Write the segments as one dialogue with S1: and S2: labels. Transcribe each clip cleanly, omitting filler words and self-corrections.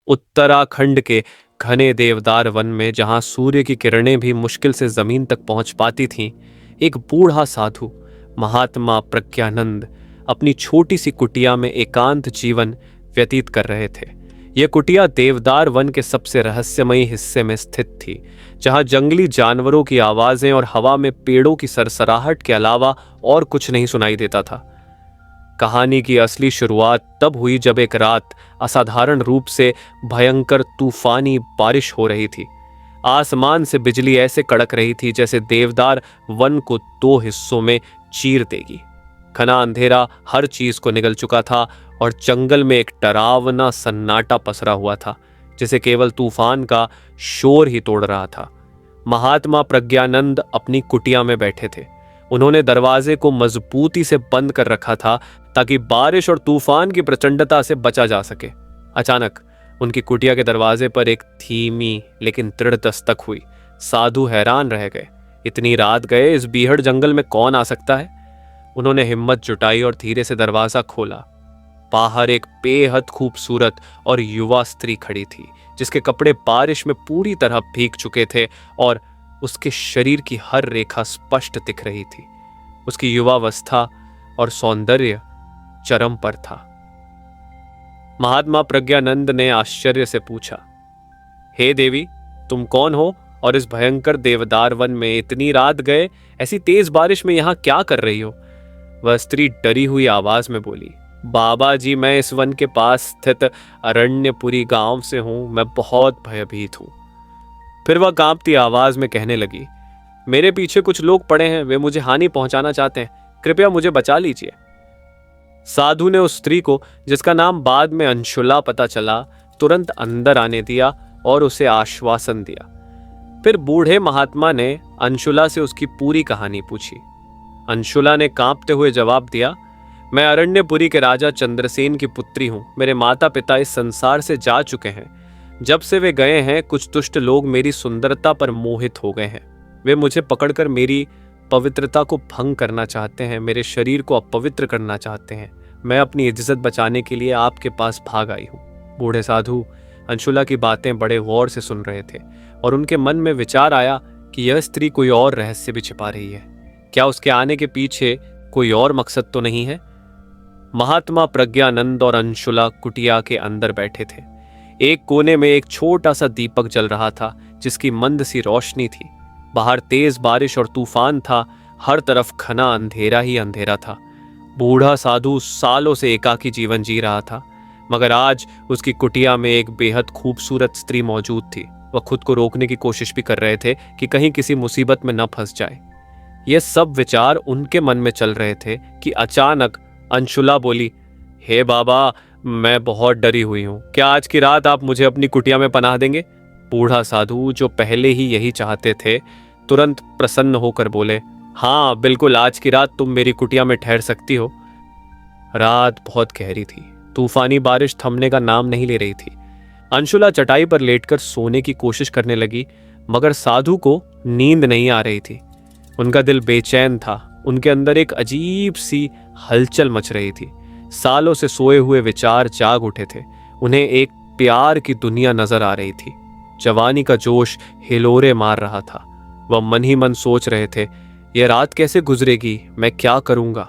S1: उत्तराखंड के घने देवदार वन में, जहां सूर्य की किरणें भी मुश्किल से जमीन तक पहुंच पाती थीं, एक बूढ़ा साधु महात्मा प्रज्ञानंद अपनी छोटी सी कुटिया में एकांत जीवन व्यतीत कर रहे थे। यह कुटिया देवदार वन के सबसे रहस्यमयी हिस्से में स्थित थी, जहां जंगली जानवरों की आवाजें और हवा में पेड़ों की सरसराहट के अलावा और कुछ नहीं सुनाई देता था। कहानी की असली शुरुआत तब हुई जब एक रात असाधारण रूप से भयंकर तूफानी बारिश हो रही थी। आसमान से बिजली ऐसे कड़क रही थी जैसे देवदार वन को दो हिस्सों में चीर देगी। घना अंधेरा हर चीज को निगल चुका था और जंगल में एक डरावना सन्नाटा पसरा हुआ था, जिसे केवल तूफान का शोर ही तोड़ रहा था। महात्मा प्रज्ञानंद अपनी कुटिया में बैठे थे। उन्होंने दरवाजे को मजबूती से बंद कर रखा था ताकि बारिश और तूफान की प्रचंडता से बचा जा सके। अचानक उनकी कुटिया के दरवाजे पर एक धीमी लेकिन दृढ़ दस्तक हुई। साधु हैरान रह गए। इतनी रात गए इस बीहड़ जंगल में कौन आ सकता है? उन्होंने हिम्मत जुटाई और धीरे से दरवाजा खोला। बाहर एक बेहद खूबसूरत और युवा स्त्री खड़ी थी, जिसके कपड़े बारिश में पूरी तरह भीग चुके थे और उसके शरीर की हर रेखा स्पष्ट दिख रही थी। उसकी युवावस्था और सौंदर्य चरम पर था। महात्मा प्रज्ञानंद ने आश्चर्य से पूछा, हे देवी, तुम कौन हो और इस भयंकर देवदार वन में इतनी रात गए ऐसी तेज बारिश में यहां क्या कर रही हो? वह स्त्री डरी हुई आवाज में बोली, बाबा जी, मैं इस वन के पास स्थित अरण्यपुरी गांव से हूं। मैं बहुत भयभीत हूं। फिर वह कांपती आवाज में कहने लगी, मेरे पीछे कुछ लोग पड़े हैं, वे मुझे हानि पहुंचाना चाहते हैं, कृपया मुझे बचा लीजिए। साधु ने उस स्त्री को, जिसका नाम बाद में अंशुला पता चला, तुरंत अंदर आने दिया और उसे आश्वासन दिया। फिर बूढ़े महात्मा ने अंशुला से उसकी पूरी कहानी पूछी। अंशुला ने कांपते हुए जवाब दिया, मैं अरण्यपुरी के राजा चंद्रसेन की पुत्री हूं। मेरे माता पिता इस संसार से जा चुके हैं। जब से वे गए हैं, कुछ दुष्ट लोग मेरी सुंदरता पर मोहित हो गए हैं। वे मुझे पकड़कर मेरी पवित्रता को भंग करना चाहते हैं, मेरे शरीर को अपवित्र करना चाहते हैं। मैं अपनी इज्जत बचाने के लिए आपके पास भाग आई हूँ। बूढ़े साधु अंशुला की बातें बड़े गौर से सुन रहे थे और उनके मन में विचार आया कि यह स्त्री कोई और रहस्य भी छिपा रही है। क्या उसके आने के पीछे कोई और मकसद तो नहीं है? महात्मा प्रज्ञानंद और अंशुला कुटिया के अंदर बैठे थे। एक कोने में एक छोटा सा दीपक जल रहा था, जिसकी मंद सी रोशनी थी। बाहर तेज बारिश और तूफान था। हर तरफ घना अंधेरा ही अंधेरा था। बूढ़ा साधु सालों से एकाकी जीवन जी रहा था, मगर आज उसकी कुटिया में एक बेहद खूबसूरत स्त्री मौजूद थी। वह खुद को रोकने की कोशिश भी कर रहे थे कि कहीं किसी मुसीबत में न फंस जाए। ये सब विचार उनके मन में चल रहे थे कि अचानक अंशुला बोली, हे बाबा, मैं बहुत डरी हुई हूँ। क्या आज की रात आप मुझे अपनी कुटिया में पनाह देंगे? बूढ़ा साधु, जो पहले ही यही चाहते थे, तुरंत प्रसन्न होकर बोले, हाँ बिल्कुल, आज की रात तुम मेरी कुटिया में ठहर सकती हो। रात बहुत गहरी थी। तूफानी बारिश थमने का नाम नहीं ले रही थी। अंशुला चटाई पर लेटकर सोने की कोशिश करने लगी, मगर साधु को नींद नहीं आ रही थी। उनका दिल बेचैन था। उनके अंदर एक अजीब सी हलचल मच रही थी। सालों से सोए हुए विचार जाग उठे थे। उन्हें एक प्यार की दुनिया नजर आ रही थी। जवानी का जोश हिलोरे मार रहा था। वह मन ही मन सोच रहे थे, यह रात कैसे गुजरेगी, मैं क्या करूंगा।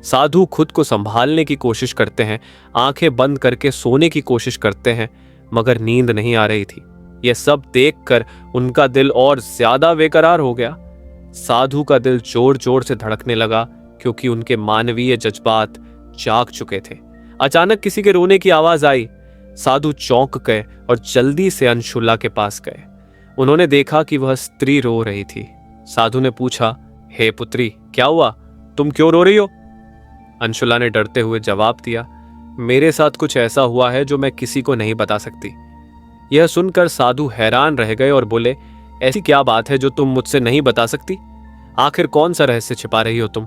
S1: साधु खुद को संभालने की कोशिश करते हैं, आंखें बंद करके सोने की कोशिश करते हैं, मगर नींद नहीं आ रही थी। यह सब देखकर उनका दिल और ज्यादा बेकरार हो गया। साधु का दिल जोर जोर से धड़कने लगा, क्योंकि उनके मानवीय जज्बात जाग चुके थे। अचानक किसी के रोने की आवाज आई। साधु चौंक गए और जल्दी से अंशुला के पास गए। उन्होंने देखा कि वह स्त्री रो रही थी। साधु ने पूछा, हे पुत्री, क्या हुआ? तुम क्यों रो रही हो? अंशुला ने डरते हुए जवाब दिया, मेरे साथ कुछ ऐसा हुआ है जो मैं किसी को नहीं बता सकती। यह सुनकर साधु हैरान रह गए और बोले, ऐसी क्या बात है जो तुम मुझसे नहीं बता सकती? आखिर कौन सा रहस्य छिपा रही हो तुम?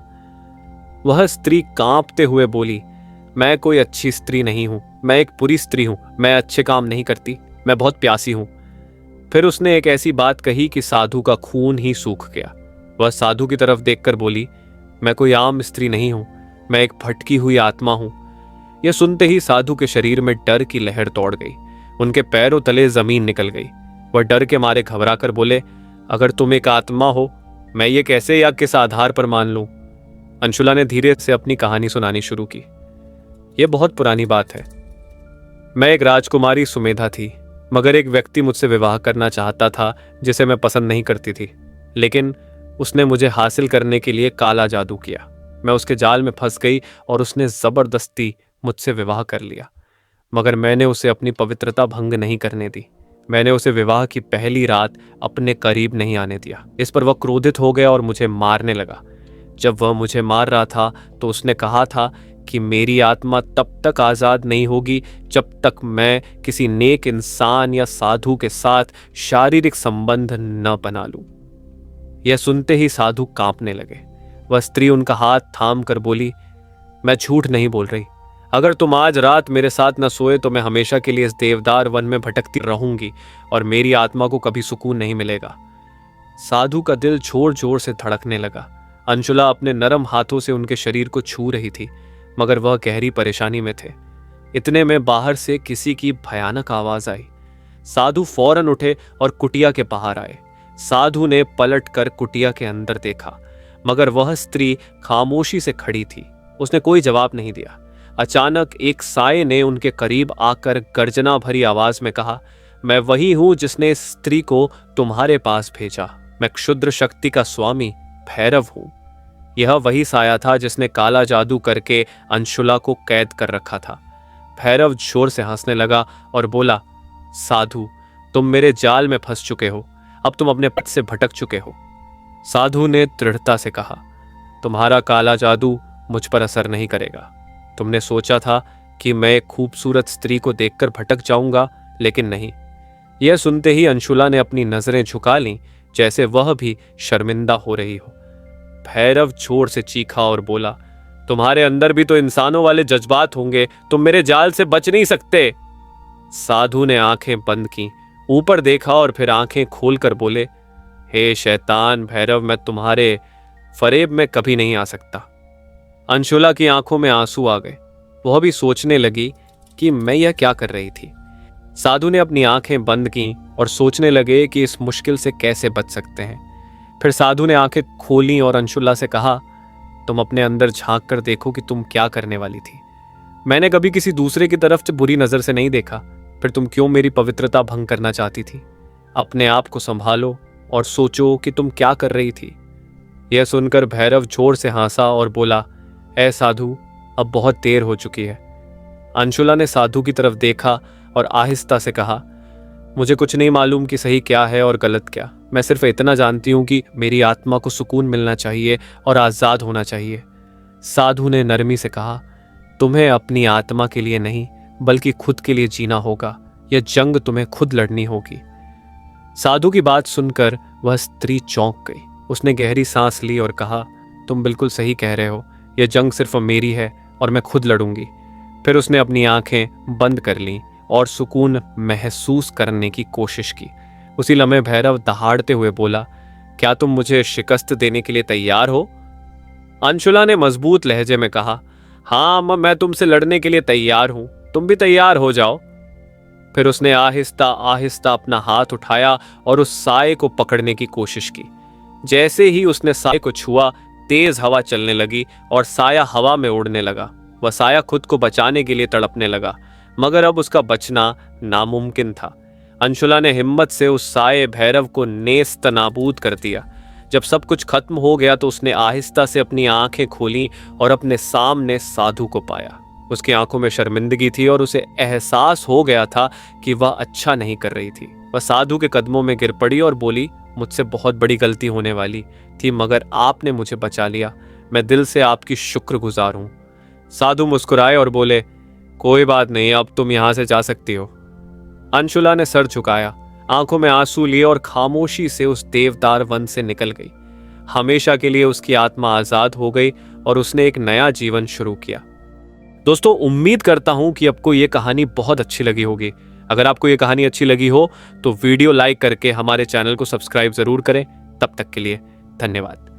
S1: वह स्त्री कांपते हुए बोली, मैं कोई अच्छी स्त्री नहीं हूं, मैं एक बुरी स्त्री हूं। मैं अच्छे काम नहीं करती, मैं बहुत प्यासी हूं। फिर उसने एक ऐसी बात कही कि साधु का खून ही सूख गया। वह साधु की तरफ देखकर बोली, मैं कोई आम स्त्री नहीं हूं, मैं एक भटकी हुई आत्मा हूं। यह सुनते ही साधु के शरीर में डर की लहर दौड़ गई। उनके पैरों तले जमीन निकल गई। वह डर के मारे घबरा कर बोले, अगर तुम एक आत्मा हो, मैं ये कैसे या किस आधार पर मान लूं? अंशुला ने धीरे से अपनी कहानी सुनानी शुरू की। यह बहुत पुरानी बात है। मैं एक राजकुमारी सुमेधा थी, मगर एक व्यक्ति मुझसे विवाह करना चाहता था जिसे मैं पसंद नहीं करती थी। लेकिन उसने मुझे हासिल करने के लिए काला जादू किया। मैं उसके जाल में फंस गई और उसने जबरदस्ती मुझसे विवाह कर लिया। मगर मैंने उसे अपनी पवित्रता भंग नहीं करने दी। मैंने उसे विवाह की पहली रात अपने करीब नहीं आने दिया। इस पर वह क्रोधित हो गया और मुझे मारने लगा। जब वह मुझे मार रहा था तो उसने कहा था कि मेरी आत्मा तब तक आज़ाद नहीं होगी जब तक मैं किसी नेक इंसान या साधु के साथ शारीरिक संबंध न बना लूं। यह सुनते ही साधु कांपने लगे। वह स्त्री उनका हाथ थाम कर बोली, मैं झूठ नहीं बोल रही। अगर तुम आज रात मेरे साथ न सोए तो मैं हमेशा के लिए इस देवदार वन में भटकती रहूंगी और मेरी आत्मा को कभी सुकून नहीं मिलेगा। साधु का दिल जोर जोर से धड़कने लगा। अंशुला अपने नरम हाथों से उनके शरीर को छू रही थी, मगर वह गहरी परेशानी में थे। इतने में बाहर से किसी की भयानक आवाज आई। साधु फौरन उठे और कुटिया के बाहर आए। साधु ने पलट कर कुटिया के अंदर देखा, मगर वह स्त्री खामोशी से खड़ी थी। उसने कोई जवाब नहीं दिया। अचानक एक साये ने उनके करीब आकर गर्जना भरी आवाज में कहा, मैं वही हूं जिसने इस स्त्री को तुम्हारे पास भेजा। मैं क्षुद्र शक्ति का स्वामी भैरव हूं। यह वही साया था जिसने काला जादू करके अंशुला को कैद कर रखा था। भैरव जोर से हंसने लगा और बोला, साधु, तुम मेरे जाल में फंस चुके हो। अब तुम अपने पथ से भटक चुके हो। साधु ने दृढ़ता से कहा, तुम्हारा काला जादू मुझ पर असर नहीं करेगा। तुमने सोचा था कि मैं एक खूबसूरत स्त्री को देखकर भटक जाऊंगा, लेकिन नहीं। यह सुनते ही अंशुला ने अपनी नजरें झुका लीं, जैसे वह भी शर्मिंदा हो रही हो। भैरव जोर से चीखा और बोला, तुम्हारे अंदर भी तो इंसानों वाले जज्बात होंगे, तुम मेरे जाल से बच नहीं सकते। साधु ने आंखें बंद की, ऊपर देखा और फिर आंखें खोलकर बोले, हे शैतान भैरव, मैं तुम्हारे फरेब में कभी नहीं आ सकता। अंशुला की आंखों में आंसू आ गए। वह भी सोचने लगी कि मैं यह क्या कर रही थी। साधु ने अपनी आंखें बंद की और सोचने लगे कि इस मुश्किल से कैसे बच सकते हैं। फिर साधु ने आंखें खोली और अंशुला से कहा, तुम अपने अंदर झांक कर देखो कि तुम क्या करने वाली थी। मैंने कभी किसी दूसरे की तरफ से बुरी नजर से नहीं देखा, फिर तुम क्यों मेरी पवित्रता भंग करना चाहती थी? अपने आप को संभालो और सोचो कि तुम क्या कर रही थी। यह सुनकर भैरव जोर से हंसा और बोला, ऐ साधु, अब बहुत देर हो चुकी है। अंशुला ने साधु की तरफ देखा और आहिस्ता से कहा, मुझे कुछ नहीं मालूम कि सही क्या है और गलत क्या। मैं सिर्फ इतना जानती हूं कि मेरी आत्मा को सुकून मिलना चाहिए और आज़ाद होना चाहिए। साधु ने नरमी से कहा, तुम्हें अपनी आत्मा के लिए नहीं बल्कि खुद के लिए जीना होगा। यह जंग तुम्हें खुद लड़नी होगी। साधु की बात सुनकर वह स्त्री चौंक गई। उसने गहरी सांस ली और कहा, तुम बिल्कुल सही कह रहे हो। यह जंग सिर्फ मेरी है और मैं खुद लड़ूंगी। फिर उसने अपनी आंखें बंद कर लीं और सुकून महसूस करने की कोशिश की। उसी लम्हे भैरव दहाड़ते हुए बोला, क्या तुम मुझे शिकस्त देने के लिए तैयार हो? अंशुला ने मजबूत लहजे में कहा, हाँ अम्मा, मैं तुमसे लड़ने के लिए तैयार हूं। तुम भी तैयार हो जाओ। फिर उसने आहिस्ता आहिस्ता अपना हाथ उठाया और उस साये को पकड़ने की कोशिश की। जैसे ही उसने साये को छुआ, तेज हवा चलने लगी और साया हवा में उड़ने लगा। वह साया खुद को बचाने के लिए तड़पने लगा, मगर अब उसका बचना नामुमकिन था। अंशुला ने हिम्मत से उस साये भैरव को नेस्त नाबूद कर दिया। जब सब कुछ खत्म हो गया तो उसने आहिस्ता से अपनी आंखें खोली और अपने सामने साधु को पाया। उसकी आंखों में शर्मिंदगी थी और उसे एहसास हो गया था कि वह अच्छा नहीं कर रही थी। वह साधु के कदमों में गिर पड़ी और बोली, मुझसे बहुत बड़ी गलती होने वाली थी, मगर आपने मुझे बचा लिया। मैं दिल से आपकी शुक्रगुजार हूं। साधु मुस्कुराए और बोले, कोई बात नहीं, अब तुम यहां से जा सकती हो। अंशुला ने सर झुकाया, आंखों में आंसू लिए और खामोशी से उस देवदार वन से निकल गई। हमेशा के लिए उसकी आत्मा आजाद हो गई और उसने एक नया जीवन शुरू किया। दोस्तों, उम्मीद करता हूं कि आपको ये कहानी बहुत अच्छी लगी होगी। अगर आपको ये कहानी अच्छी लगी हो तो वीडियो लाइक करके हमारे चैनल को सब्सक्राइब जरूर करें। तब तक के लिए धन्यवाद।